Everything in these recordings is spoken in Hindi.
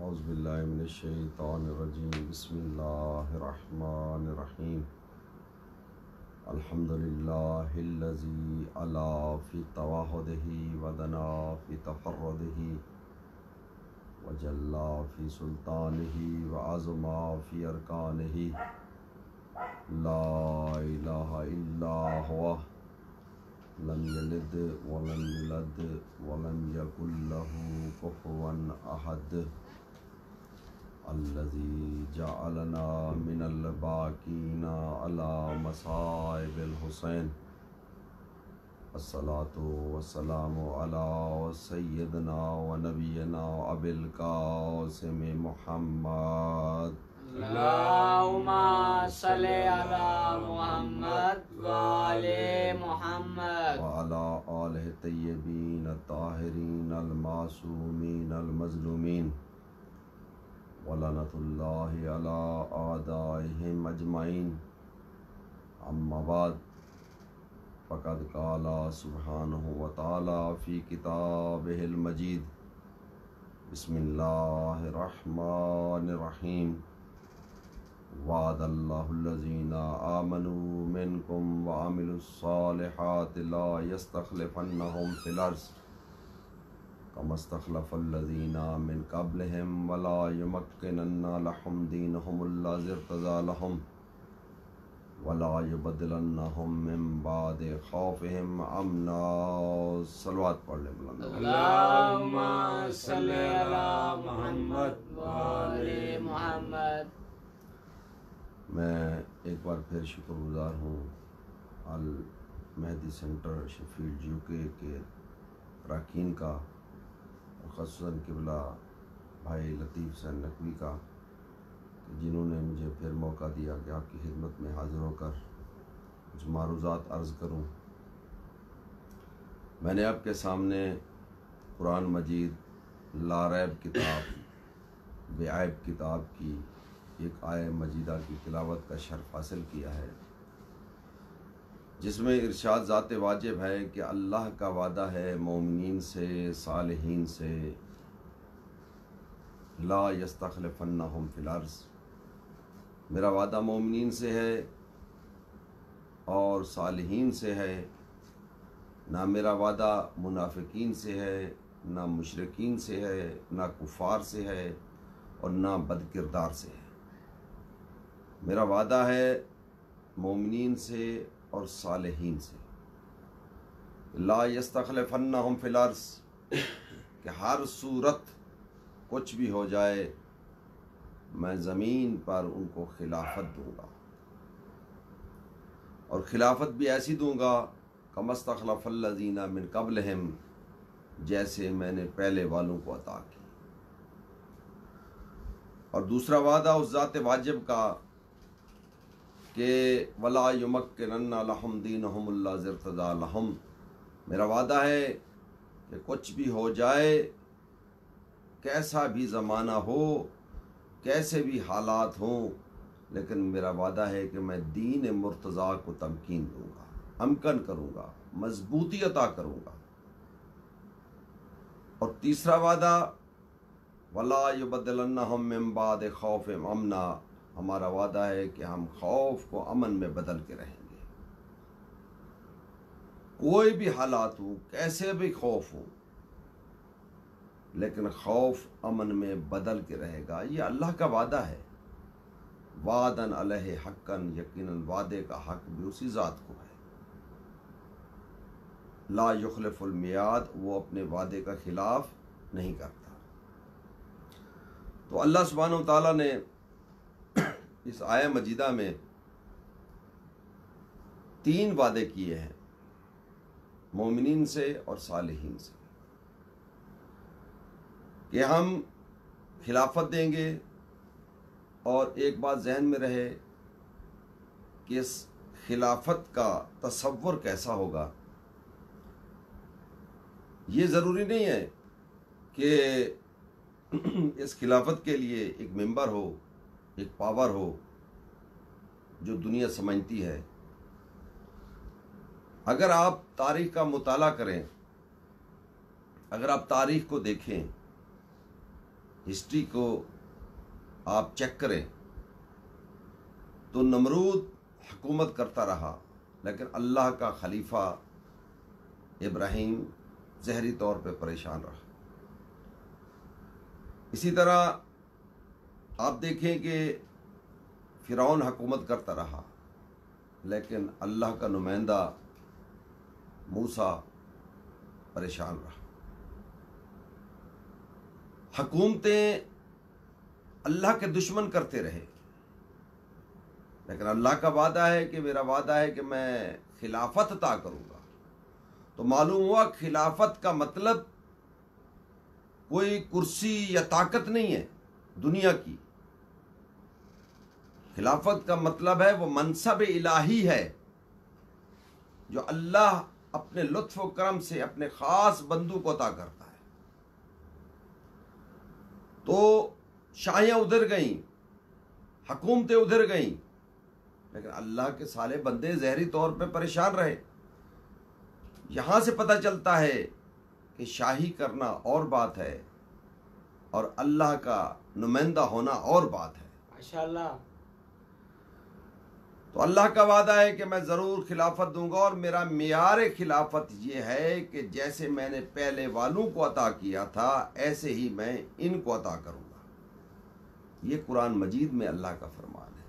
औज़ुबिल्लाहि मिनश्शैतानिर्रजीम बिस्मिल्लाहिर्रहमानिर्रहीम अल्हम्दुलिल्लाहिल्लज़ी अला फ़ी तवाहुदिही वदना फ़ी तफ़र्रुदिही वजल्ला फ़ी सुल्तानिही वअज़मा फ़ी अरकानिही ला इलाहा इल्ला हुवा लम यलिद वलम यूलद वलम यकुल लहू कुफ़ुवन अहद अल्लज़ी जअलना मिनल बाक़ीना अला मसाइबिल हुसैन अस्सलातु वस्सलामु अला सय्यदना व नबियना अबिल क़ासिम मुहम्मद अल्लाहुम्मा सल्लि अला मुहम्मद व आले मुहम्मद व अला आलिहि तय्यबीन ताहिरीन अल मासूमीन अल मज़लूमीन व लअनतुल्लाहि अला आदाइहिम अजमईन अम्मा बाद फ़क़द क़ाला सुब्हानहु व तआला फ़ी किताबिहिल मजीद बिस्मिल्लाहिर्रहमानिर्रहीम वअदल्लाहुल्लज़ीना आमनू मिनकुम व अमिलुस्सालिहाति ला यस्तख़लिफ़न्नहुम फ़िल अर्ज़ कमस्तख़लफ़ल्लज़ीना मिन क़ब्लिहिम व ला युमक्किनन्ना लहुम दीनहुमुल्लज़ी इर्तज़ा लहुम व ला युबद्दिलन्नहुम मिन बादि ख़ौफ़िहिम अमना। सलवात पढ़ ले बुलंद। अल्लाहुम्मा सल्लि अला मुहम्मद व आले मुहम्मद। मैं एक बार फिर शुक्रगुज़ार हूँ अल मेहदी सेंटर शेफील्ड यूके के अरकान का और ख़ुसूसन क़िबला भाई लतीफ़ हुसैन नकवी का, जिन्होंने मुझे फिर मौका दिया कि आपकी खिदमत में हाज़िर होकर कुछ मारूज़ात अर्ज़ करूँ। मैंने आपके सामने कुरान मजीद लारैब किताब बेऐब किताब की एक आय मजीदा की तिलावत का शर्फ हासिल किया है, जिसमें इरशाद ज़ात वाजिब है कि अल्लाह का वादा है मोमिनीन से, सालिहीन से, ला यस्तख़लिफ़न्नहुम फ़िल अर्ज़, मेरा वादा मोमिनीन से है और सालिहीन से है, ना मेरा वादा मुनाफिकीन से है, ना मुशरिकीन से है, ना कुफ़ार से है और ना बदकिरदार से है। मेरा वादा है मोमिनीन से और सालिहीन से। ला यस्तख़लिफ़न्नहुम फ़िल अर्ज़, कि हर सूरत कुछ भी हो जाए मैं ज़मीन पर उनको खिलाफत दूँगा, और खिलाफत भी ऐसी दूँगा कमस्तख़लफ़ल्लज़ीना मिन क़ब्लिहिम, जैसे मैंने पहले वालों को अता की। और दूसरा वादा उस ज़ात वाजिब का कि वला युमक्किनन्ना लहुम दीनहुमुल्लज़ी इर्तज़ा लहुम, मेरा वादा है कि कुछ भी हो जाए, कैसा भी ज़माना हो, कैसे भी हालात हों, लेकिन मेरा वादा है कि मैं दीन मुर्तज़ा को तमकीन दूँगा, अमकन करूँगा, मजबूती अता करूँगा। और तीसरा वादा वला युबद्दिलन्नहुम मिन बादि ख़ौफ़िहिम अमना, हमारा वादा है कि हम खौफ को अमन में बदल के रहेंगे। कोई भी हालात हो, कैसे भी खौफ हो, लेकिन खौफ अमन में बदल के रहेगा। ये अल्लाह का वादा है। वादन अलैहि हक्कन, यकीनन वादे का हक भी उसी ज़ात को है। ला युखलिफुल मियाद, वो अपने वादे का खिलाफ नहीं करता। तो अल्लाह सुब्हानहु व तआला ने इस आया मजीदा में 3 वादे किए हैं मोमिनीन से और सालिहीन से, कि हम खिलाफत देंगे। और एक बात जहन में रहे कि इस खिलाफत का तसव्वुर कैसा होगा। ये ज़रूरी नहीं है कि इस खिलाफत के लिए एक मेंबर हो, एक पावर हो जो दुनिया समझती है। अगर आप तारीख़ का मुताला करें, अगर आप तारीख़ को देखें हिस्ट्री को आप चेक करें तो नमरूद हुकूमत करता रहा, लेकिन अल्लाह का खलीफा इब्राहीम ज़हरी तौर पे परेशान रहा। इसी तरह आप देखें कि फ़िरौन हुकूमत करता रहा, लेकिन अल्लाह का नुमाइंदा मूसा परेशान रहा। हुकूमतें अल्लाह के दुश्मन करते रहे, लेकिन अल्लाह का वादा है कि मेरा वादा है कि मैं खिलाफत अता करूंगा। तो मालूम हुआ खिलाफत का मतलब कोई कुर्सी या ताकत नहीं है दुनिया की। खिलाफत का मतलब है वो मनसब इलाही है जो अल्लाह अपने लुत्फ व करम से अपने खास बंदू को अता करता है। तो शाहियां उधर गईं, हुकूमतें उधर गईं, लेकिन अल्लाह के साले बंदे ज़हरी तौर पे परेशान रहे। यहां से पता चलता है कि शाही करना और बात है और अल्लाह का नुमाइंदा होना और बात है। माशाअल्लाह। तो अल्लाह का वादा है कि मैं ज़रूर खिलाफत दूंगा, और मेरा मियार खिलाफत ये है कि जैसे मैंने पहले वालों को अता किया था ऐसे ही मैं इनको अता करूंगा। ये कुरान मजीद में अल्लाह का फरमान है।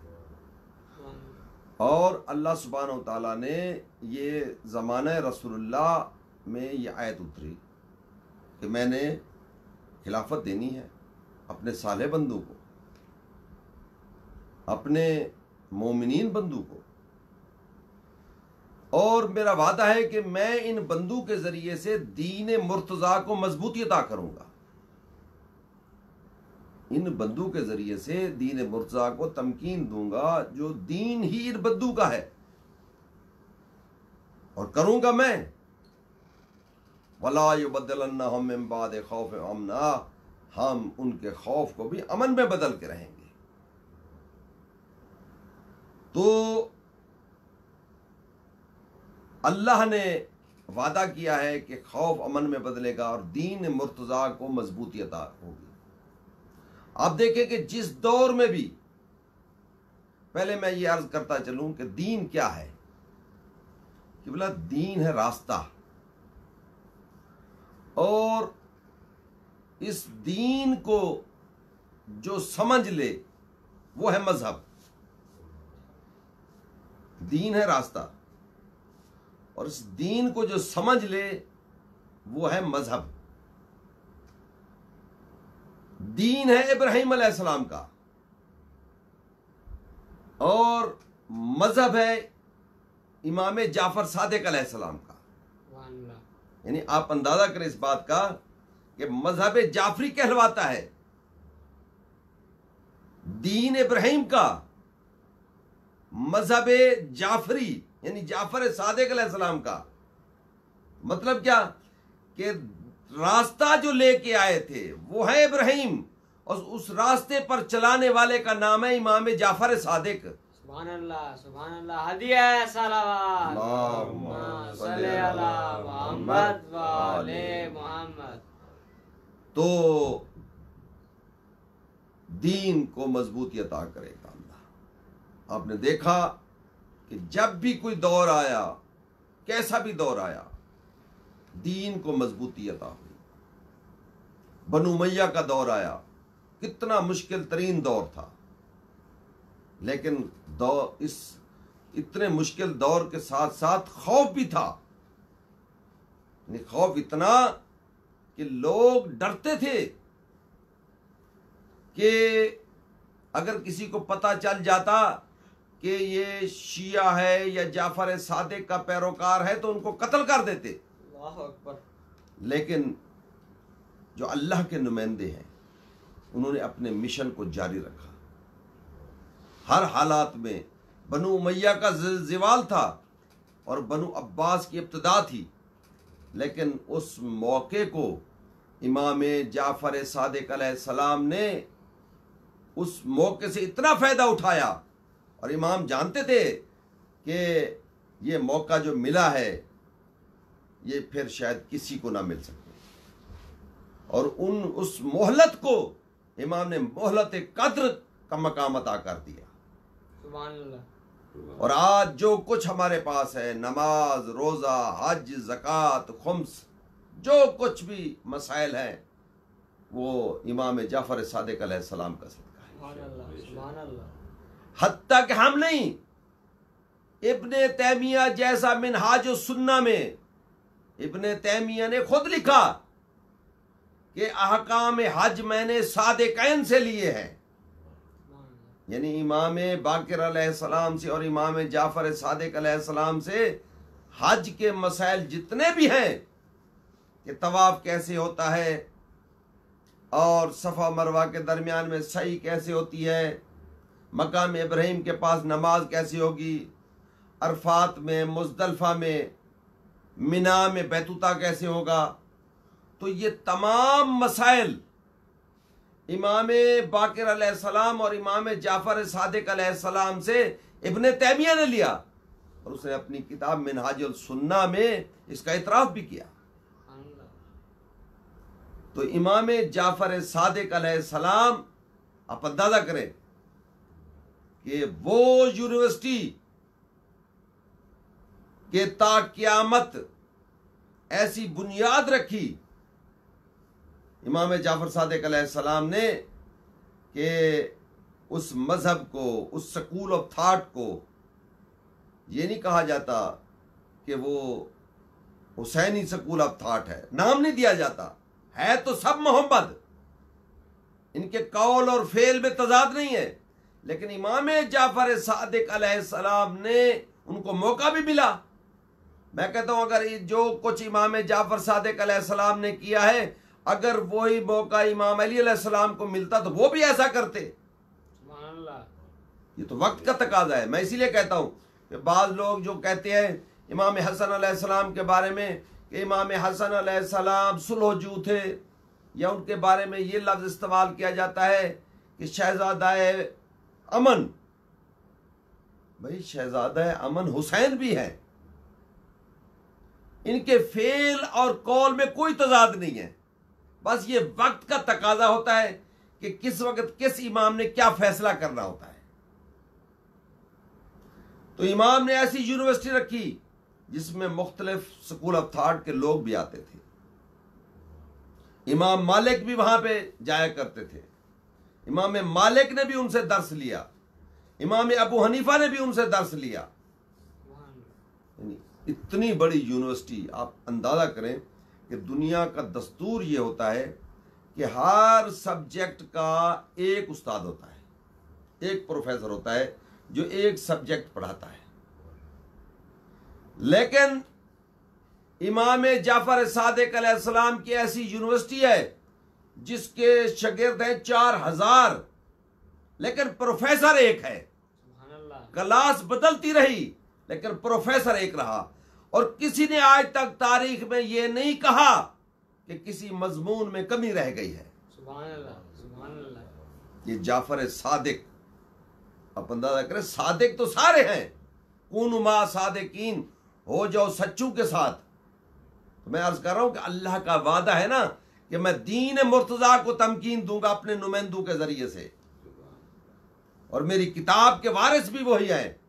और अल्लाह सुब्हानहू तआला ने ये ज़माने रसूलुल्लाह में ये आयत उतरी कि मैंने खिलाफत देनी है अपने साले बंदू को, अपने मोमिनीन बंदू को, और मेरा वादा है कि मैं इन बंदू के जरिए से दीन मुर्तज़ा को मजबूती अता करूंगा। इन बंदू के जरिए से दीन मुर्तज़ा को तमकीन दूंगा, जो दीन ही इन बंदू का है, और करूंगा मैं। वला युबद्दिलन्नहुम मिन बादि खौफ अमना, हम उनके खौफ को भी अमन में बदल के रहेंगे। तो अल्लाह ने वादा किया है कि खौफ अमन में बदलेगा और दीन मुर्तज़ा को मजबूती अता होगी। आप देखें कि जिस दौर में भी, पहले मैं ये अर्ज करता चलूं कि दीन क्या है, कि बोला दीन है रास्ता, और इस दीन को जो समझ ले वो है मजहब। दीन है रास्ता, और इस दीन को जो समझ ले वो है मजहब। दीन है इब्राहीम अलैहिस्सलाम का, और मजहब है इमाम जाफर सादिक अलैहिस्सलाम का। यानी आप अंदाजा करें इस बात का कि मजहब जाफरी कहलवाता है, दीन इब्राहीम का, मजहब जाफरी यानी जाफर सादिक अलैहिस्सलाम का। मतलब क्या कि रास्ता जो लेके आए थे वो है इब्राहीम, और उस रास्ते पर चलाने वाले का नाम है इमाम जाफर सादिक। सुभान अल्लाह, सुभान अल्लाह। हदिया सलावत अल्लाहुम्मा सल्ली अला मुहम्मद व आले मुहम्मद। तो दीन को मजबूती अता करेगा अल्लाह। आपने देखा कि जब भी कोई दौर आया, कैसा भी दौर आया, दीन को मजबूती अता हुई। बनु उमय्या का दौर आया, कितना मुश्किल तरीन दौर था, लेकिन इस इतने मुश्किल दौर के साथ साथ खौफ भी था। खौफ इतना कि लोग डरते थे कि अगर किसी को पता चल जाता कि ये शिया है या जाफर सादिक का पैरोकार है तो उनको कत्ल कर देते। अल्लाहु अकबर। लेकिन जो अल्लाह के नुमाइंदे हैं उन्होंने अपने मिशन को जारी रखा। हर हालात में बनु उमय्या का ज़िवाल था और बनु अब्बास की इब्तिदा थी, लेकिन उस मौके को इमाम जाफर सादिक अलैहिस्सलाम ने उस मौके से इतना फ़ायदा उठाया, और इमाम जानते थे कि ये मौका जो मिला है ये फिर शायद किसी को ना मिल सके, और उस मोहलत को इमाम ने मोहलत कद्र का मकाम अता कर दिया। सुभान अल्लाह। और आज जो कुछ हमारे पास है, नमाज, रोज़ा, हज, ज़कात, खुम्स, जो कुछ भी मसाइल हैं, वो इमाम जाफ़र सादिक अलैहिस्सलाम का सदका है। सुभान अल्लाह। हत्ता कि हम नहीं, इब्ने तैमिया जैसा मिनहाज सुन्ना में इब्ने तैमिया ने खुद लिखा कि अहकाम हज मैंने सादिकैन से लिए हैं, यानी इमाम बाकिर अलैहिस्सलाम से और इमाम जाफ़र सादिक अलैहिस्सलाम से हज के मसाइल जितने भी हैं कि तवाफ कैसे होता है और सफ़ा मरवा के दरमियान में सही कैसे होती है, मकाम इब्राहिम के पास नमाज कैसे होगी, अरफात में, मुज़दलिफ़ा में, मिना में बैतुता कैसे होगा, तो ये तमाम मसाइल इमाम बाकिर अलैहिस्सलाम और इमाम जाफ़र सादिक अलैहिस्सलाम से इब्ने तैमिया ने लिया और उसने अपनी किताब मिनहाजुल सुन्ना में इसका इतराफ़ भी किया। तो इमाम जाफ़र सादिक अलैहिस्सलाम, आप अंदाजा करें कि वो यूनिवर्सिटी के ता क़यामत ऐसी बुनियाद रखी इमाम जाफ़र सादिक अलैहिस्सलाम ने कि उस मज़हब को, उस स्कूल ऑफ थाट को ये नहीं कहा जाता कि वो हुसैनी स्कूल ऑफ थाट है, नाम नहीं दिया जाता, है तो सब मोहम्मद, इनके कौल और फेल में तजाद नहीं है, लेकिन इमाम जाफ़र सादिक अलैहिस्सलाम ने उनको मौका भी मिला। मैं कहता हूं अगर जो कुछ इमाम जाफ़र सादिक अलैहिस्सलाम ने किया है, अगर वही मौका इमाम अली अलैहिस्सलाम को मिलता तो वो भी ऐसा करते। ये तो वक्त का तकाजा है। मैं इसीलिए कहता हूं कि बाज़ लोग जो कहते हैं इमाम हसन अलैहिस्सलाम के बारे में कि इमाम हसन अलैहिस्सलाम सुलहजू थे, या उनके बारे में ये लफ्ज़ इस्तेमाल किया जाता है कि शहजादा अमन, भाई शहजादा अमन हुसैन भी है, इनके फेल और कौल में कोई तजाद नहीं है, बस ये वक्त का तकाजा होता है कि किस वक्त किस इमाम ने क्या फैसला करना होता है। तो इमाम ने ऐसी यूनिवर्सिटी रखी जिसमें मुख्तलिफ स्कूल ऑफ थाट के लोग भी आते थे। इमाम मालिक भी वहां पे जाया करते थे, इमाम मालिक ने भी उनसे दर्स लिया, इमाम अबू हनीफा ने भी उनसे दर्स लिया। इतनी बड़ी यूनिवर्सिटी, आप अंदाजा करें कि दुनिया का दस्तूर ये होता है कि हर सब्जेक्ट का एक उस्ताद होता है, एक प्रोफेसर होता है जो एक सब्जेक्ट पढ़ाता है। लेकिन इमाम जाफ़र सादिक अलैहिस्सलाम की ऐसी यूनिवर्सिटी है जिसके शागिर्द हैं 4000, लेकिन प्रोफेसर एक है। क्लास बदलती रही लेकिन प्रोफेसर एक रहा, और किसी ने आज तक तारीख में यह नहीं कहा कि किसी मजमून में कमी रह गई है। सुभान अल्लाह, सुभान अल्लाह। ये जाफ़र सादिक, आप अंदाजा करें, सादिक तो सारे हैं, कूनु मा सादिकीन, हो जाओ सच्चू के साथ। तो मैं अर्ज कर रहा हूं कि अल्लाह का वादा है ना कि मैं दीन मुर्तजा को तमकीन दूंगा अपने नुमाइंदों के जरिए से, और मेरी किताब के वारिस भी वही हैं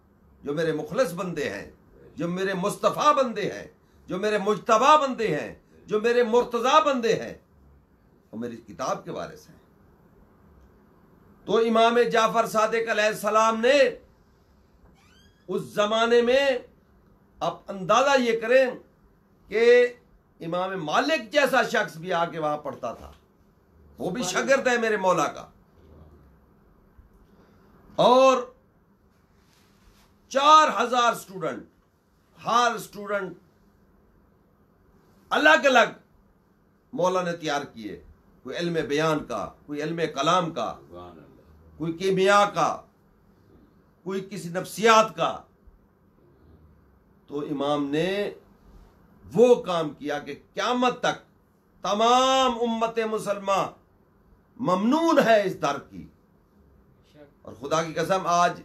जो मेरे मुखलिस बंदे हैं, जो मेरे मुस्तफ़ा बंदे हैं, जो मेरे मुज्तबा बंदे हैं, जो मेरे मुर्तजा बंदे हैं, वो मेरी किताब के वारिस हैं। तो इमाम जाफ़र सादिक अलैहिस्सलाम ने उस जमाने में, आप अंदाजा ये करें कि इमाम मालिक जैसा शख्स भी आके वहां पढ़ता था, वो भी शागिर्द है मेरे मौला का, और 4000 स्टूडेंट, हर स्टूडेंट अलग अलग मौला ने तैयार किए, कोई इल्म बयान का, कोई इल्म कलाम का, कोई कीमिया का, कोई किसी नफ्सियात का। तो इमाम ने वो काम किया कि क़यामत तक तमाम उम्मत मुसलमा ममनून है इस दर की। और खुदा की कसम, आज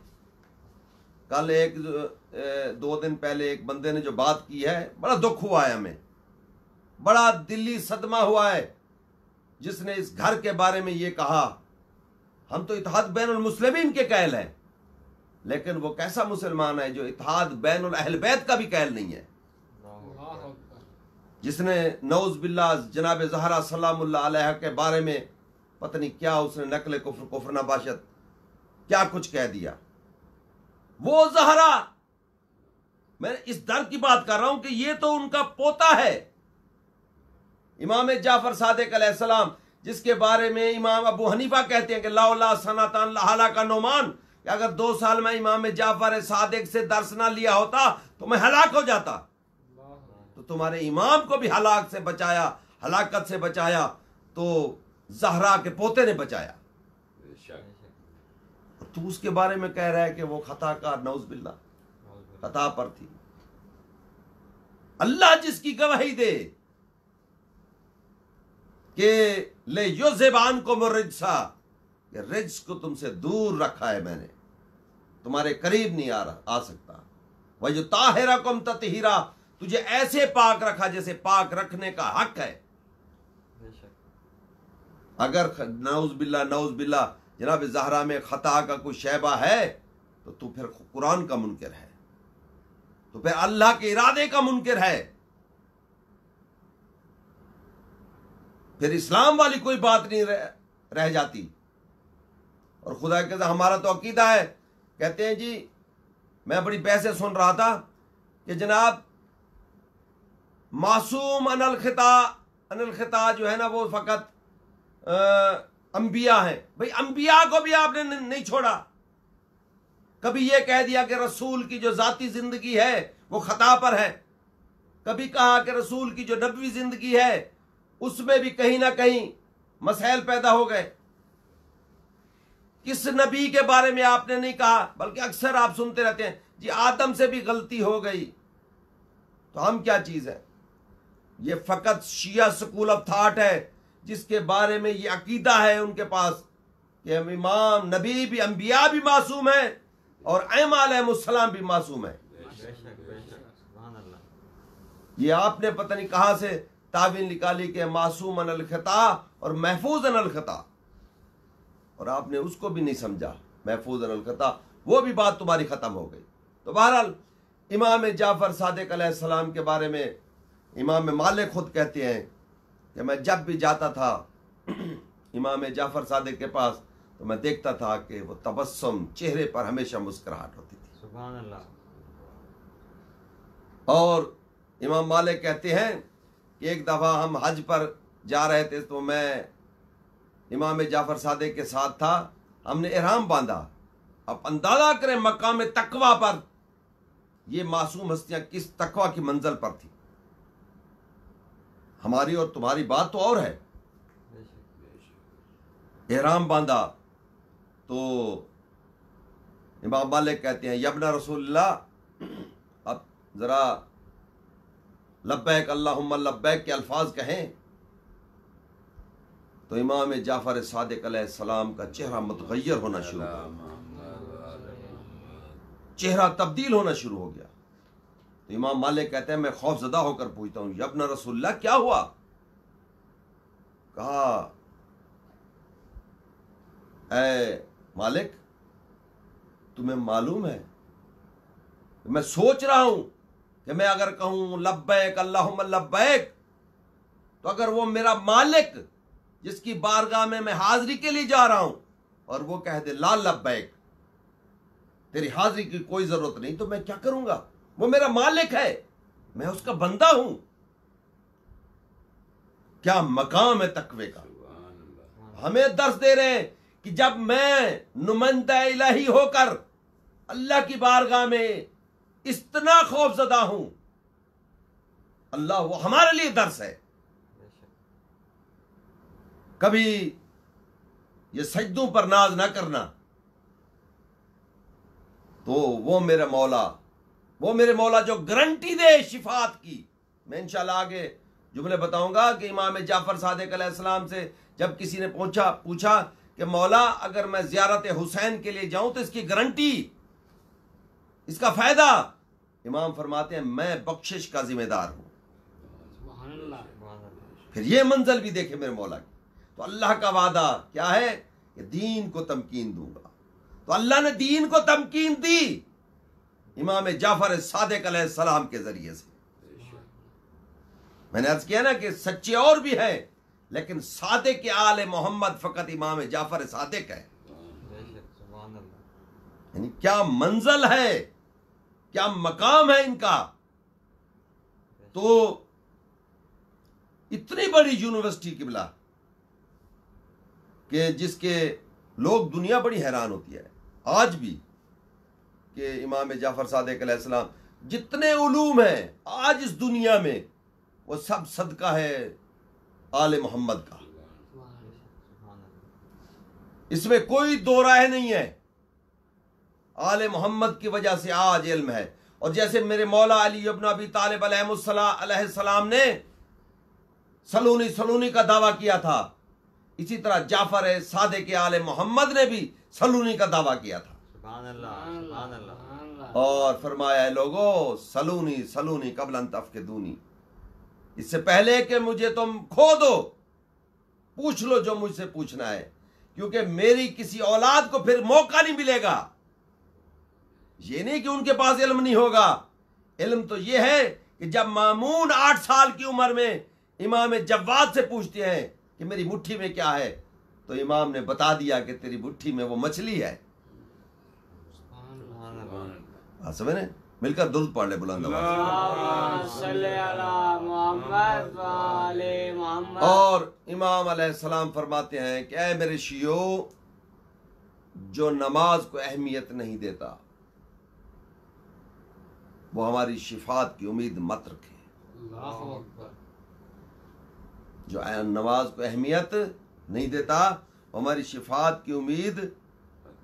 कल एक 2 दिन पहले एक बंदे ने जो बात की है, बड़ा दुख हुआ है, हमें बड़ा दिली सदमा हुआ है, जिसने इस घर के बारे में ये कहा हम तो इत्तेहाद बैनुल मुस्लिमीन के कहल हैं, लेकिन वो कैसा मुसलमान है जो इत्तेहाद बैनुल अहल बैत का भी कहल नहीं है, जिसने नौज बिल्ला जनाब ज़हरा सलामुल्लाह अलैहा के बारे में पता नहीं क्या उसने नकल कुफ्र कुफ्र नबाशत क्या कुछ कह दिया। वो ज़हरा, मैं इस दर्द की बात कर रहा हूं कि ये तो उनका पोता है इमाम जाफर सादिक अलैहिस्सलाम, जिसके बारे में इमाम अबू हनीफा कहते हैं कि लौला सनतन लहला का नोमान, कि अगर 2 साल में इमाम जाफर सादिक से दर्स ना लिया होता तो मैं हलाक हो जाता। तो तुम्हारे इमाम को भी हलाक से बचाया, हलाकत से बचाया तो ज़हरा के पोते ने बचाया। तू उसके बारे में कह रहा है कि वो खता का नौज बिल्ला खता पर थी। अल्लाह जिसकी गवाही दे कि ले युज़िबान को मुरिज्सा, रिज्स को तुमसे दूर रखा है मैंने, तुम्हारे करीब नहीं आ सकता। वह जो ताहिरा कुम ततहीरा, तुझे ऐसे पाक रखा जैसे पाक रखने का हक है। अगर नौज बिल्ला जनाब ज़हरा में खता का कोई शैबा है तो तू फिर कुरान का मुनकिर है, तो फिर अल्लाह के इरादे का मुनकिर है, फिर इस्लाम वाली कोई बात नहीं रह जाती। और खुदा के हमारा तो अकीदा है, कहते हैं जी, मैं बड़ी बहसें सुन रहा था कि जनाब मासूम अनल खिता जो है ना वो फकत अंबिया हैं। भाई अंबिया को भी आपने नहीं छोड़ा। कभी ये कह दिया कि रसूल की जो जाती जिंदगी है वो खता पर है, कभी कहा कि रसूल की जो नबवी जिंदगी है उसमें भी कहीं ना कहीं मसैल पैदा हो गए। किस नबी के बारे में आपने नहीं कहा, बल्कि अक्सर आप सुनते रहते हैं जी आदम से भी गलती हो गई। तो हम क्या चीज है? ये फकत शिया स्कूल ऑफ थॉट है जिसके बारे में ये अकीदा है उनके पास कि हम इमाम नबी भी अंबिया भी मासूम है और ऐमा अलैहिस्सलाम भी मासूम है। ये आपने पता नहीं कहां से तावील निकाली कि मासूम अनल खता और महफूज अनल खता, और आपने उसको भी नहीं समझा। महफूज अनल खता वो भी बात तुम्हारी खत्म हो गई। तो बहरहाल इमाम जाफर सादिक अलैहिस्सलाम के बारे में इमाम मालिक खुद कहते हैं कि मैं जब भी जाता था इमाम जाफर सादिक के पास तो मैं देखता था कि वो तबस्सुम, चेहरे पर हमेशा मुस्कुराहट होती थी। सुभान अल्लाह। और इमाम मालिक कहते हैं कि एक दफ़ा हम हज पर जा रहे थे तो मैं इमाम जाफर सादिक के साथ था, हमने इहराम बांधा। अब अंदाजा करें मकाम तकवा पर ये मासूम हस्तियां किस तकवा की मंजिल पर थी। हमारी और तुम्हारी बात तो और है। इहराम बांधा तो इमाम मालिक कहते हैं यब्ना रसूलुल्लाह, अब जरा लब्बैक अल्लाहुम्मा लब्बैक के अल्फाज कहें। तो इमाम जाफर सादिक अलैहिस्सलाम का चेहरा मुतगय्यर होना शुरू हो गया, चेहरा तब्दील होना शुरू हो गया। तो इमाम मालिक कहते हैं मैं खौफजदा होकर पूछता हूं यब्ना रसूलुल्लाह क्या हुआ? कहा ऐ मालिक तुम्हें मालूम है, मैं सोच रहा हूं कि मैं अगर कहूं लब्बैक अल्लाहुम्मा लब्बैक, तो अगर वो मेरा मालिक जिसकी बारगाह में मैं हाजिरी के लिए जा रहा हूं और वो कह दे ला लब्बैक, तेरी हाजिरी की कोई जरूरत नहीं, तो मैं क्या करूंगा? वो मेरा मालिक है, मैं उसका बंदा हूं। क्या मकाम है तकवे का। हमें दर्स दे रहे हैं कि जब मैं नुमाइंदा इलाही होकर अल्लाह की बारगाह में इतना खौफजदा हूं, अल्लाह वो हमारे लिए दर्स है। कभी ये सजदों पर नाज ना करना, तो वो मेरे मौला जो गारंटी दे शिफात की। मैं इंशाल्लाह आगे जुमले बताऊंगा कि इमाम जाफर सादिक अलैहिस्सलाम से जब किसी ने पूछा कि मौला अगर मैं ज़ियारत हुसैन के लिए जाऊं तो इसकी गारंटी, इसका फायदा, इमाम फरमाते हैं मैं बख्शिश का जिम्मेदार हूं। फिर ये मंजिल भी देखे मेरे मौला की। तो अल्लाह का वादा क्या है कि दीन को तमकीन दूंगा। तो अल्लाह ने दीन को तमकीन दी इमाम जाफर सादिक अलैहिस्सलाम के जरिए से। मैंने अर्ज किया ना कि सच्चे और भी हैं, लेकिन सादिक आले मोहम्मद फकत इमाम जाफर सादिक है। यानी क्या मंजिल है, क्या मकाम है इनका। तो इतनी बड़ी यूनिवर्सिटी किबला कि जिसके लोग दुनिया बड़ी हैरान होती है आज भी कि इमाम जाफर सादिक अलैहिस्सलाम जितने उलूम हैं आज इस दुनिया में वो सब सदका है आले मोहम्मद का। इसमें कोई दो राय नहीं है। आले मोहम्मद की वजह से आज इल्म है। और जैसे मेरे मौला अली इब्न अबी तालिब अलैहिस्सलाम ने सलूनी का दावा किया था, इसी तरह जाफर सादिक आले मोहम्मद ने भी सलूनी का दावा किया था। और फरमाया लोगो सलूनी कबल अन तफकिदूनी, इससे पहले कि मुझे तुम खो दो पूछ लो जो मुझसे पूछना है, क्योंकि मेरी किसी औलाद को फिर मौका नहीं मिलेगा। ये नहीं कि उनके पास इल्म नहीं होगा, इल्म तो ये है कि जब मामून 8 साल की उम्र में इमाम जव्वाद से पूछते हैं कि मेरी मुट्ठी में क्या है, तो इमाम ने बता दिया कि तेरी मुट्ठी में वो मछली है। समझ ने मिलकर दुरूद पढ़ ले बुलंद आवाज़। और इमाम अलैहिस्सलाम फरमाते हैं कि ऐ मेरे शियो, जो नमाज को अहमियत नहीं देता वो हमारी शिफात की उम्मीद मत रखे। जो नमाज को अहमियत नहीं देता वो हमारी शिफात की उम्मीद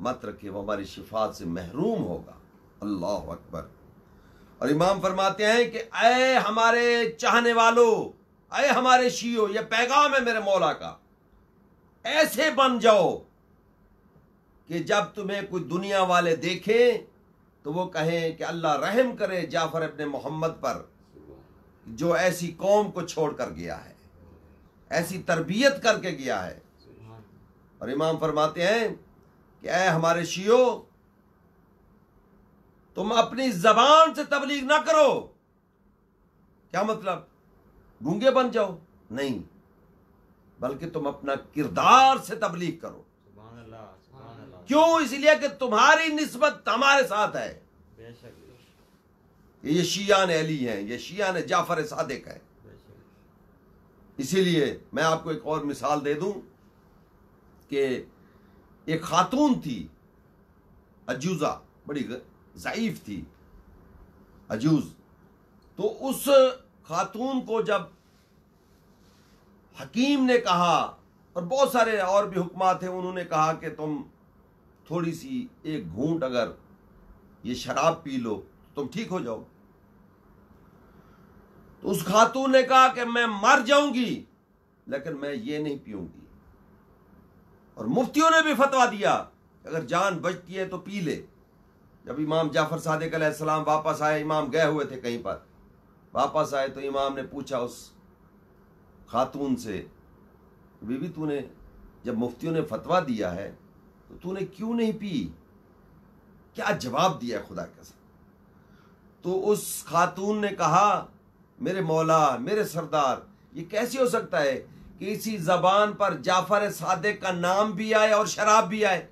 मत रखे, वो हमारी शिफात से महरूम होगा। अल्लाह अकबर। और इमाम फरमाते हैं कि ऐ हमारे चाहने वालों, ऐ हमारे शियो, ये पैगाम है मेरे मौला का, ऐसे बन जाओ कि जब तुम्हें कोई दुनिया वाले देखें तो वो कहें कि अल्लाह रहम करे जाफर इब्ने मोहम्मद पर, जो ऐसी कौम को छोड़कर गया है, ऐसी तरबियत करके गया है। और इमाम फरमाते हैं कि ऐ हमारे शियो, तुम अपनी जबान से तबलीग ना करो। क्या मतलब? गूंगे बन जाओ? नहीं, बल्कि तुम अपना किरदार से तबलीग करो। क्यों? इसलिए कि तुम्हारी निस्बत हमारे साथ है। ये शियान अली हैं, ये शियान जाफर सादिक है। इसीलिए मैं आपको एक और मिसाल दे दूं कि एक खातून थी अजूजा, बड़ी ज़ईफ थी अजूज। तो उस खातून को जब हकीम ने कहा, और बहुत सारे और भी हुक्मा थे, उन्होंने कहा कि तुम थोड़ी सी एक घूंट अगर ये शराब पी लो तो तुम ठीक हो जाओ। तो उस खातून ने कहा कि मैं मर जाऊंगी लेकिन मैं ये नहीं पीऊंगी। और मुफ्तियों ने भी फतवा दिया अगर जान बचती है तो पी ले। जब इमाम जाफर सादिक अलैहिस्सलाम वापस आए, इमाम गए हुए थे कहीं पर, वापस आए तो इमाम ने पूछा उस खातून से, बीबी तूने जब मुफ्तियों ने फतवा दिया है तो तूने क्यों नहीं पी? क्या जवाब दिया खुदा के साथ? तो उस खातून ने कहा, मेरे मौला, मेरे सरदार, ये कैसे हो सकता है कि इसी जबान पर जाफर सादिक का नाम भी आए और शराब भी आए?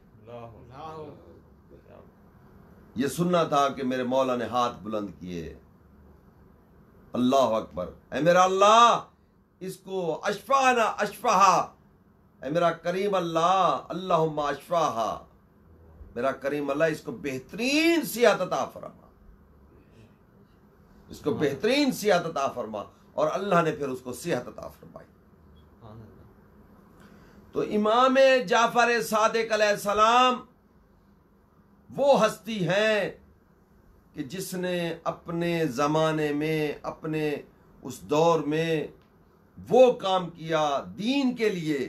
ये सुनना था कि मेरे मौला ने हाथ बुलंद किए। अल्लाह अकबर। ऐ मेरा अल्लाह, इसको अशफाना अशफाहा, ऐ मेरा करीम अल्लाह, अल्लाहुम्मा अशफाहा, मेरा करीम अल्लाह इसको बेहतरीन सियात अता फरमा, इसको बेहतरीन सियात अता फरमा। और अल्लाह ने फिर उसको सिहत अता फरमाई। तो इमाम जाफर सादिक अलैहिस्सलाम वो हस्ती है कि जिसने अपने ज़माने में, अपने उस दौर में वो काम किया दीन के लिए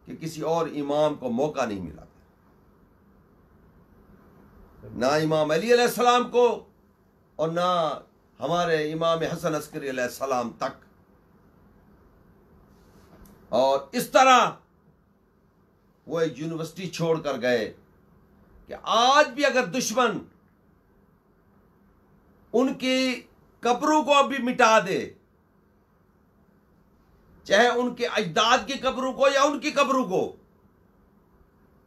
कि किसी और इमाम को मौका नहीं मिला, ना इमाम अली अलैहिस्सलाम को और ना हमारे इमाम हसन अस्करी अलैहिस्सलाम तक। और इस तरह वो एक यूनिवर्सिटी छोड़कर गए कि आज भी अगर दुश्मन उनकी कब्रों को अभी मिटा दे, चाहे उनके अजदाद की कब्रों को या उनकी कब्रों को,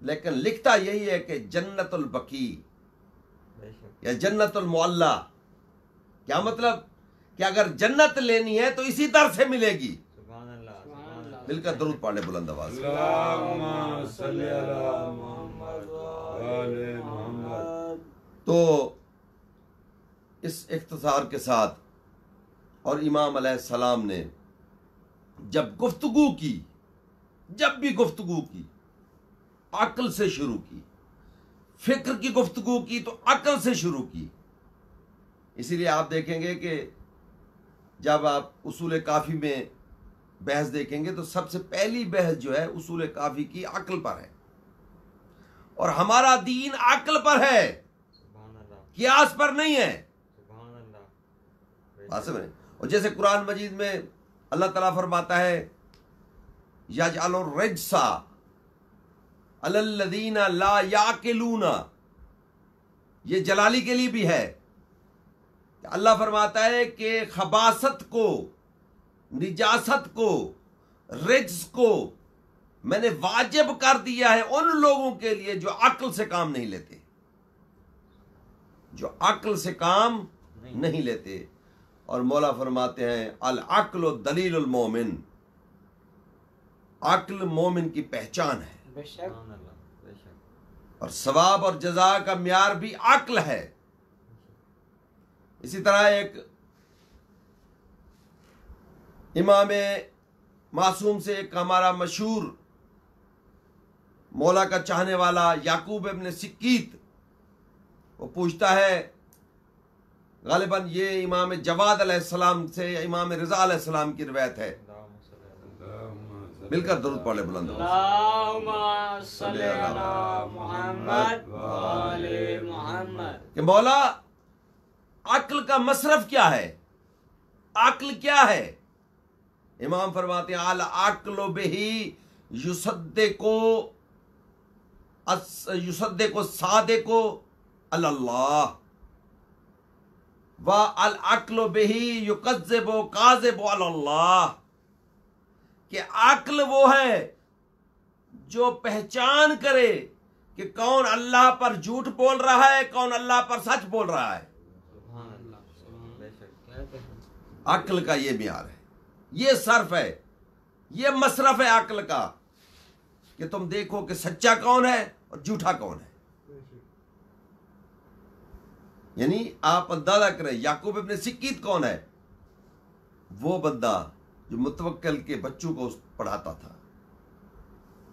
लेकिन लिखता यही है कि जन्नतुल बकी या जन्नतुल मुअल्ला। क्या मतलब कि अगर जन्नत लेनी है तो इसी दर से मिलेगी। मिलकर दरूद पढ़ने बुलंद आवाज से। तो इस इख्तिसार के साथ और इमाम अलैहिस्सलाम ने जब गुफ्तगू की, जब भी गुफ्तगू की अक्ल से शुरू की, फिक्र की गुफ्तगू की तो अक्ल से शुरू की। इसीलिए आप देखेंगे कि जब आप उसूल काफ़ी में बहस देखेंगे तो सबसे पहली बहस जो है उसूल काफ़ी की अक्ल पर है, और हमारा दीन अक्ल पर है, कियास पर नहीं है। बात समझ। और जैसे कुरान मजीद में अल्लाह ताला फरमाता है यजअलुर रिज्सा अलल्लज़ीना ला याकिलूना, ये जलाली के लिए भी है। अल्लाह फरमाता है कि खबासत को, निजासत को, रिज्स को मैंने वाजिब कर दिया है उन लोगों के लिए जो अक्ल से काम नहीं लेते, जो अक्ल से काम नहीं लेते। और मौला फरमाते हैं अल अक्ल दलीलुल मोमिन, अक्ल मोमिन की पहचान है, और सवाब और जजा का म्यार भी अक्ल है। इसी तरह एक इमाम मासूम से एक हमारा मशहूर मौला का चाहने वाला याकूब इब्न सिक्कीत, वो पूछता है, गालिबन ये इमाम जवाद अलैहिस्सलाम से या इमाम रिज़ा अलैहिस्सलाम की रिवायत है, मिलकर दरूद पढ़ ले बुलंद कि मौला अक्ल का मसरफ क्या है, अक्ल क्या है। इमाम फरमाते हैं अल अक्ल बिही युसद्दिको सादिको अल्लाह व अल अक्ल बिही युकज़्ज़िबु काज़िबु अल्लाह, कि अक्ल वो है जो पहचान करे कि कौन अल्लाह पर झूठ बोल रहा है, कौन अल्लाह पर सच बोल रहा है। अक्ल का ये म्यार है, ये सर्फ है, ये मसरफ है अक्ल का, कि तुम देखो कि सच्चा कौन है और झूठा कौन है। यानी आप अंदाजा करें याकूब इब्न सिक्कीत कौन है, वो बंदा जो मुतवक्किल के बच्चों को पढ़ाता था।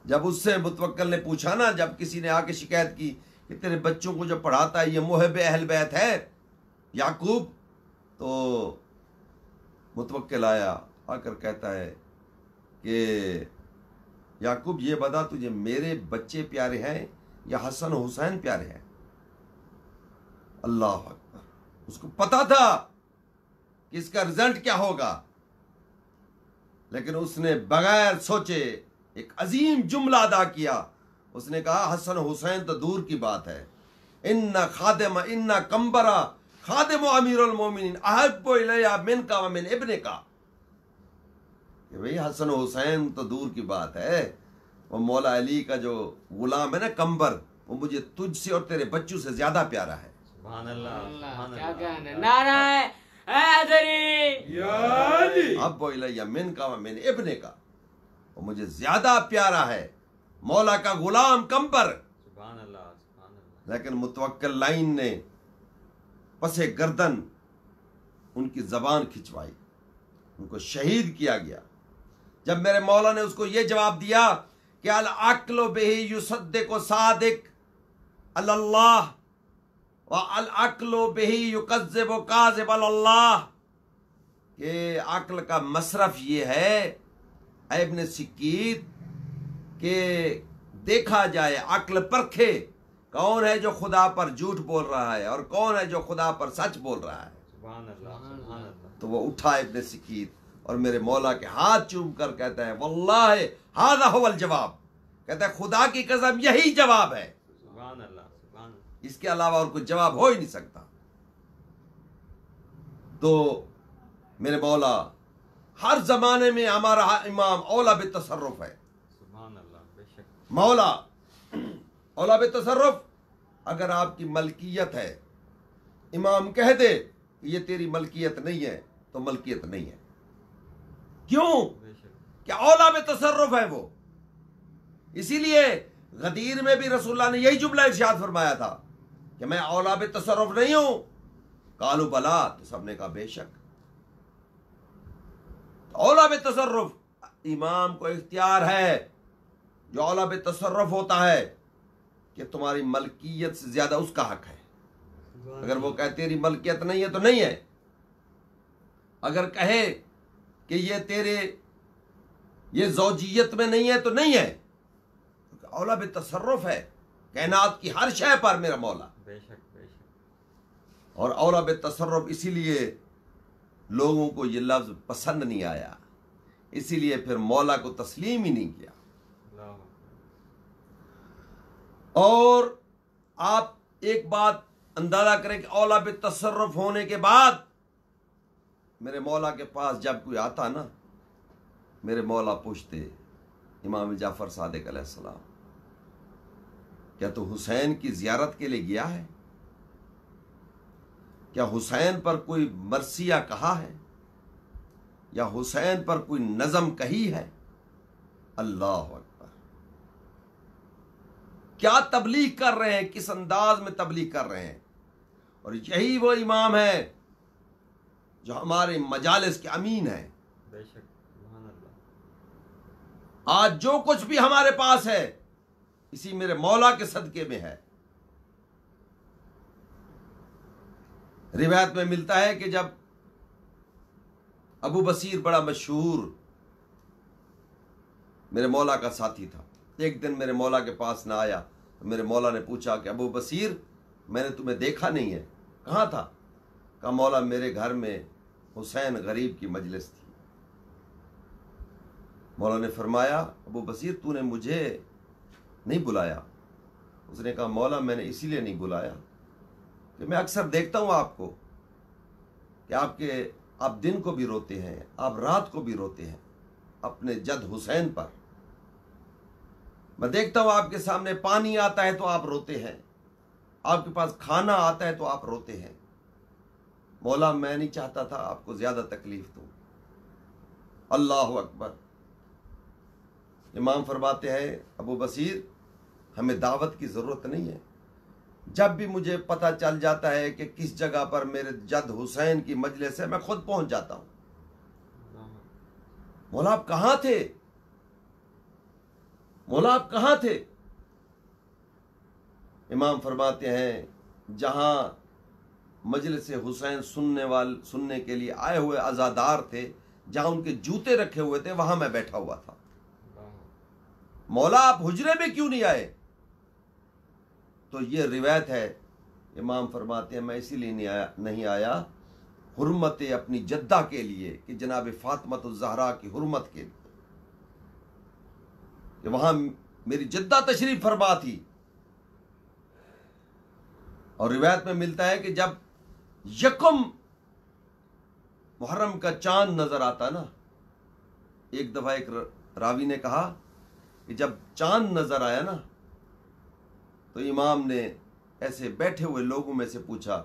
जब उससे मुतवक्किल ने पूछा ना, जब किसी ने आके शिकायत की कि तेरे बच्चों को जो पढ़ाता है ये मुहब्ब अहल बैत है याकूब, तो मुतवक्किल आया, आकर कहता है कि याकूब ये बता तुझे मेरे बच्चे प्यारे हैं या हसन हुसैन प्यारे हैं। अल्लाह अकबर। उसको पता था कि इसका रिजल्ट क्या होगा, लेकिन उसने बगैर सोचे एक अजीम जुमला अदा किया। उसने कहा हसन हुसैन तो दूर की बात है, इन्ना खादिम इन्ना कंबरा खादिम अमीरुल मोमिनीन अहब्बु इलैया मिनका व मिन इब्निका, कि भाई हसन हुसैन तो दूर की बात है, वो मौला अली का जो गुलाम है ना कंबर, वो मुझे तुझसे और तेरे बच्चों से ज्यादा प्यारा है। क्या कहने, नाराए हैदरी अहब्बु इलैया मिनका व मिन इब्निका, वो मुझे ज्यादा प्यारा है मौला का गुलाम कंबर। लेकिन मुतवक्किल लाइन ने पसे गर्दन उनकी जबान खिंचवाई, उनको शहीद किया गया। जब मेरे मौला ने उसको ये जवाब दिया कि अल अक्ल बिही युसद्दिकु सादिक अल्लाह व अल अक्ल बिही युकज़्ज़िबु काज़िब अल्लाह, कि अक्ल का मसरफ ये है इब्न सिक्कीत के देखा जाए, अक्ल परखे कौन है जो खुदा पर झूठ बोल रहा है और कौन है जो खुदा पर सच बोल रहा है। तो वो उठा इब्न सिक्कीत और मेरे मौला के हाथ चूम कर कहता है वल्लाह हाज़ा हुवल जवाब, कहता है खुदा की कसम यही जवाब है, सुभान अल्लाह, सुभान अल्लाह। इसके अलावा और कुछ जवाब हो ही नहीं सकता। तो मेरे मौला हर जमाने में हमारा इमाम औला बेतसर्रुफ है। सुभान अल्लाह, बेशक मौला औला बेतसर्रुफ। अगर आपकी मलकियत है, इमाम कह दे कि ये तेरी मलकियत नहीं है, तो मलकियत नहीं है। क्यों? क्या औला बेतसर्रुफ है वो। इसीलिए गदीर में भी रसूलुल्लाह ने यही जुमला इरशाद फरमाया था कि मैं औला बेतसर्रुफ नहीं हूं। कालू बला, तो सबने कहा बेशक। औला बेतसर्रुफ इमाम को इख्तियार है। जो औला बेतसर्रुफ होता है कि तुम्हारी मलकियत से ज्यादा उसका हक है। अगर वो कहे तेरी मलकियत नहीं है तो नहीं है, अगर कहे कि ये ज़ौजियत में नहीं है तो नहीं है। तो औला बेतसर्रुफ है कायनात की हर शय पर मेरा मौला। बेशक बेशक। और औला बेतसर्रुफ इसीलिए लोगों को ये लफ्ज पसंद नहीं आया, इसीलिए फिर मौला को तस्लीम ही नहीं किया। और आप एक बात अंदाजा करें कि औला बेतसर्रुफ होने के बाद मेरे मौला के पास जब कोई आता ना, मेरे मौला पूछते इमाम जाफर सादिक अलैहिस्सलाम, क्या तू हुसैन की जियारत के लिए गया है? क्या हुसैन पर कोई मरसिया कहा है या हुसैन पर कोई नज़म कही है? अल्लाह अकबर। क्या तबलीग कर रहे हैं, किस अंदाज में तबलीग कर रहे हैं। और यही वो इमाम है जो हमारे मजालिस के अमीन है। बेशक, सुभान अल्लाह। आज जो कुछ भी हमारे पास है इसी मेरे मौला के सदके में है। रिवायत में मिलता है कि जब अबू बसीर बड़ा मशहूर मेरे मौला का साथी था, एक दिन मेरे मौला के पास ना आया तो मेरे मौला ने पूछा कि अबू बसीर, मैंने तुम्हें देखा नहीं है, कहाँ था? कहा मौला मेरे घर में हुसैन गरीब की मजलिस थी। मौला ने फरमाया अबू बसीर तूने मुझे नहीं बुलाया। उसने कहा मौला मैंने इसीलिए नहीं बुलाया कि मैं अक्सर देखता हूँ आपको कि आप दिन को भी रोते हैं, आप रात को भी रोते हैं अपने जद हुसैन पर। मैं देखता हूँ आपके सामने पानी आता है तो आप रोते हैं, आपके पास खाना आता है तो आप रोते हैं। मौला मैं नहीं चाहता था आपको ज्यादा तकलीफ दूं। अल्लाह अकबर। इमाम फरमाते हैं अबू बसीर हमें दावत की जरूरत नहीं है, जब भी मुझे पता चल जाता है कि किस जगह पर मेरे जद हुसैन की मजलिस है मैं खुद पहुंच जाता हूं। मौला आप कहां थे? मौला आप कहां थे? इमाम फरमाते हैं जहां मजलिस हुसैन सुनने के लिए आए हुए अज़ादार थे, जहां उनके जूते रखे हुए थे, वहां मैं बैठा हुआ था। मौला आप हुजरे में क्यों नहीं आए? तो ये रिवायत है। इमाम फरमाते हैं मैं इसीलिए नहीं आया हुर्मत अपनी जद्दा के लिए कि जनाब फातिमा ज़हरा की हुर्मत के लिए, कि वहां मेरी जद्दा तशरीफ फरमा थी। और रिवायत में मिलता है कि जब यकम मुहर्रम का चांद नजर आता ना, एक दफा एक रावी ने कहा कि जब चांद नजर आया ना तो इमाम ने ऐसे बैठे हुए लोगों में से पूछा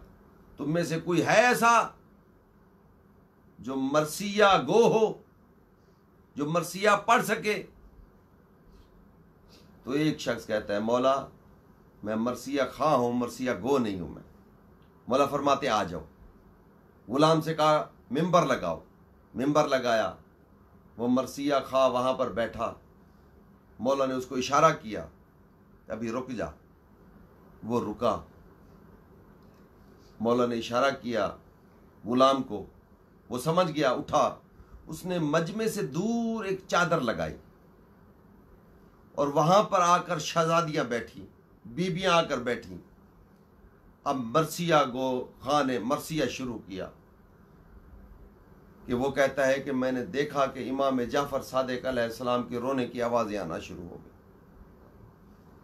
तुम में से कोई है ऐसा जो मरसिया गो हो, जो मरसिया पढ़ सके? तो एक शख्स कहता है मौला मैं मरसिया खां हूं, मरसिया गो नहीं हूं मैं। मौला फरमाते आ जाओ। गुलाम से कहा मिंबर लगाओ, मिंबर लगाया। वो मरसिया खा वहां पर बैठा। मौला ने उसको इशारा किया अभी रुक जा। वो रुका। मौला ने इशारा किया गुलाम को, वो समझ गया, उठा। उसने मजमे से दूर एक चादर लगाई और वहां पर आकर शहजादियां बैठी, बीबियां आकर बैठी। अब मरसिया गो खां ने मरसिया शुरू किया कि वो कहता है कि मैंने देखा कि इमाम जाफर सादिक अलैहिस्सलाम के रोने की आवाजें आना शुरू हो गई।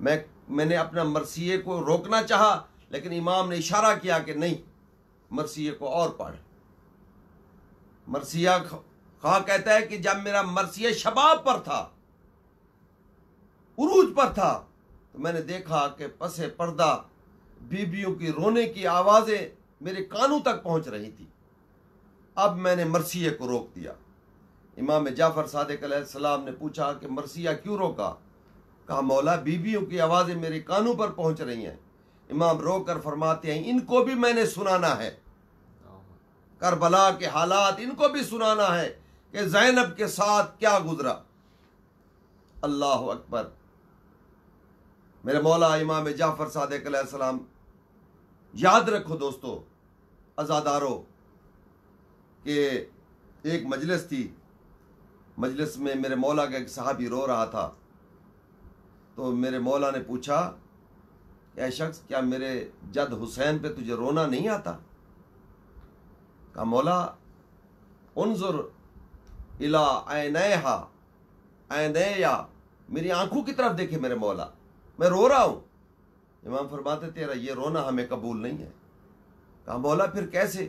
मैंने अपना मरसिये को रोकना चाहा, लेकिन इमाम ने इशारा किया कि नहीं, मरसिये को और पढ़। मरसिया खा कहता है कि जब मेरा मरसिया शबाब पर था, उरूज पर था, तो मैंने देखा कि पसे पर्दा बीबियों की रोने की आवाजें मेरे कानों तक पहुंच रही थी। अब मैंने मरसिये को रोक दिया। इमाम जाफर सादिक अलैहिस्सलाम ने पूछा कि मरसिया क्यों रोका? कहा मौला, बीबियों की आवाजें मेरे कानों पर पहुंच रही हैं। इमाम रोकर फरमाते हैं इनको भी मैंने सुनाना है, करबला के हालात इनको भी सुनाना है कि ज़ैनब के साथ क्या गुजरा। अल्लाह अकबर। मेरे मौला इमाम जाफर सादिक अलैहिस्सलाम, याद रखो दोस्तों, अज़ादारों, कि एक मजलिस थी, मजलिस में मेरे मौला का एक सहाबी रो रहा था। तो मेरे मौला ने पूछा, ऐ शख्स, क्या मेरे जद हुसैन पे तुझे रोना नहीं आता? कहा मौला, उन्जुर इला ऐनैहा, ऐनैया, मेरी आंखों की तरफ देखे मेरे मौला, मैं रो रहा हूं। इमाम फरमाते तेरा ये रोना हमें कबूल नहीं है। कहा मौला फिर कैसे?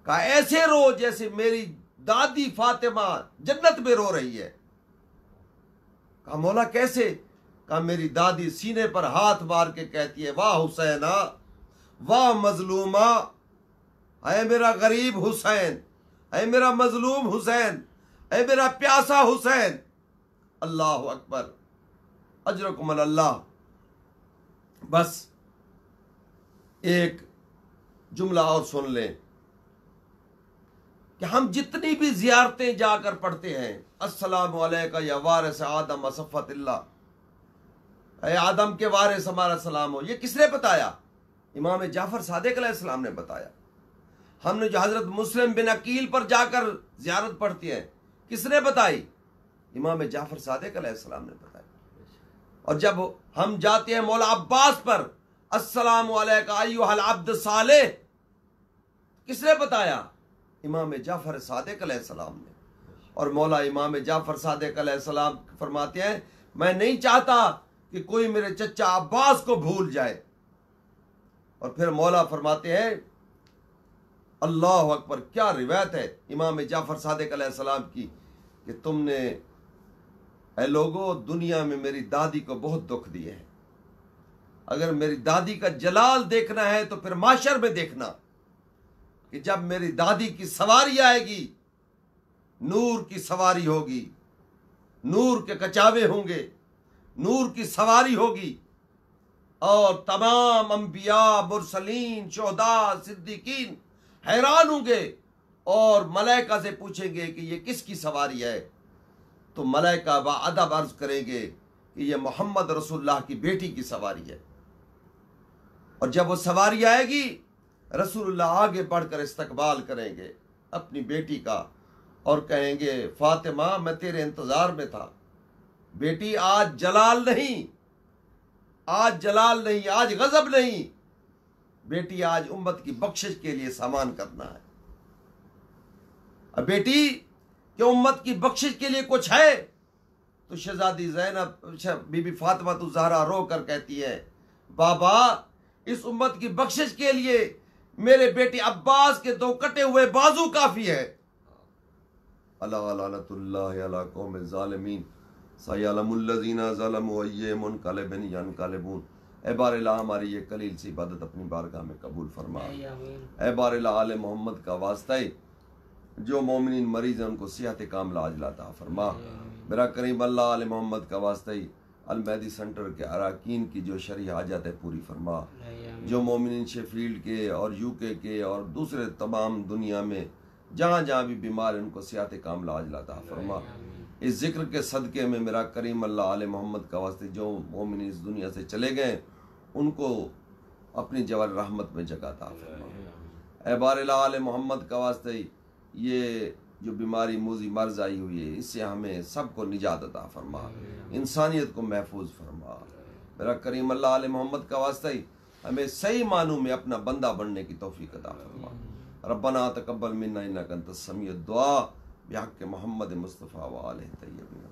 कहा ऐसे रो जैसे मेरी दादी फातिमा जन्नत में रो रही है। कहा मौला कैसे? कहा मेरी दादी सीने पर हाथ मार के कहती है, वाह हुसैना, वाह मजलूमा, ऐ मेरा गरीब हुसैन, ऐ मेरा मजलूम हुसैन, ऐ मेरा प्यासा हुसैन। अल्लाह अकबर, अजरकुम अल्लाह। बस एक जुमला और सुन लें कि हम जितनी भी जियारतें जाकर पढ़ते हैं, अस्सलामु अलैका या वारिस आदम असफ़तिल्लाह, ऐ आदम के वारिस हमारा सलाम हो, ये किसने बताया? इमाम जाफर सादिक अलैहिस्सलाम ने बताया। हमने जो हजरत मुस्लिम बिन अकील पर जाकर जियारत पढ़ती है, किसने बताई? इमाम जाफर सादिक अलैहिस्सलाम ने बताया। और जब हम जाते हैं मौला अब्बास पर, अस्सलामु अलैका अय्युहल अब्द सालेह, किसने बताया? इमाम जाफर सादिक अलैहिस्सलाम ने। और मौला इमाम जाफर सादिक अलैहिस्सलाम फरमाते हैं, मैं नहीं चाहता कि कोई मेरे चचा अब्बास को भूल जाए। और फिर मौला फरमाते हैं, अल्लाह अकबर, क्या रिवायत है इमाम जाफर सादिक अलैहिस्सलाम की कि तुमने ऐ लोगों दुनिया में मेरी दादी को बहुत दुख दिए हैं। अगर मेरी दादी का जलाल देखना है तो फिर माशर में देखना कि जब मेरी दादी की सवारी आएगी, नूर की सवारी होगी, नूर के कचावे होंगे, नूर की सवारी होगी, और तमाम अंबिया, मुरसलीन, शोहदा, सिद्दीकीन हैरान होंगे और मलाइका से पूछेंगे कि ये किसकी सवारी है? तो मलाइका बाअदब अर्ज करेंगे कि ये मोहम्मद रसूलुल्लाह की बेटी की सवारी है। और जब वो सवारी आएगी, रसूलुल्लाह आगे बढ़कर इस्तकबाल करेंगे अपनी बेटी का और कहेंगे, फातिमा मैं तेरे इंतजार में था बेटी, आज जलाल नहीं, आज जलाल नहीं, आज गजब नहीं बेटी, आज उम्मत की बख्शिश के लिए सामान करना है। अब बेटी कि उम्मत की बख्शिश के लिए कुछ है? तो शहजादी ज़ैनब बीबी फातिमा तो ज़हरा रो कर कहती है, बाबा इस उम्मत की बख्शिश के लिए मेरे बेटे अब्बास के 2 कटे हुए बाजू काफी है। अला लानतुल्लाहि अला कौमिज़ ज़ालिमीन सयअलमुल्लज़ीना ज़लमू अय्य मुनक़लिबिन यनक़लिबून। ऐ बारिला हमारी ये कलील सी इबादत अपनी बारगाह में कबूल फरमा। ऐ बारिला आले मोहम्मद का वास्ता है, जो मोमिनीन मरीज हैं उनको सेहत कामिला अजला अता फरमा। मेरा करीम अल्लाह आले मोहम्मद का वास्ता ही अल मेहदी सेंटर के अराकीन की जो शरई हाजत है पूरी फरमा। जो मोमिनीन शेफील्ड के और यूके के और दूसरे तमाम दुनिया में जहाँ जहाँ भी बीमार हैं उनको सेहत कामिला अजला अता फरमा। इस जिक्र के सदक़े में मेरा करीम अल्लाह आले मोहम्मद का वास्ते जो मोमिन इस दुनिया से चले गए उनको अपनी जवार रहमत में जगाता फरमा। ऐ बारिला आले मोहम्मद का वास्ते ये जो बीमारी मूजी मर्ज आई हुई है, इससे हमें सबको निजात अता फरमा, इंसानियत को महफूज फरमा। मेरा करीम अल्लाह आले मोहम्मद का वास्ता ही हमें सही मानों में अपना बंदा बनने की तौफीक अता फरमा। रब्बना तकब्बल मिन्ना इन्नका अंतस समीउद दुआ बिहक़्क़ि मोहम्मद मुस्तफ़ा व आलिहि तय्यबीन।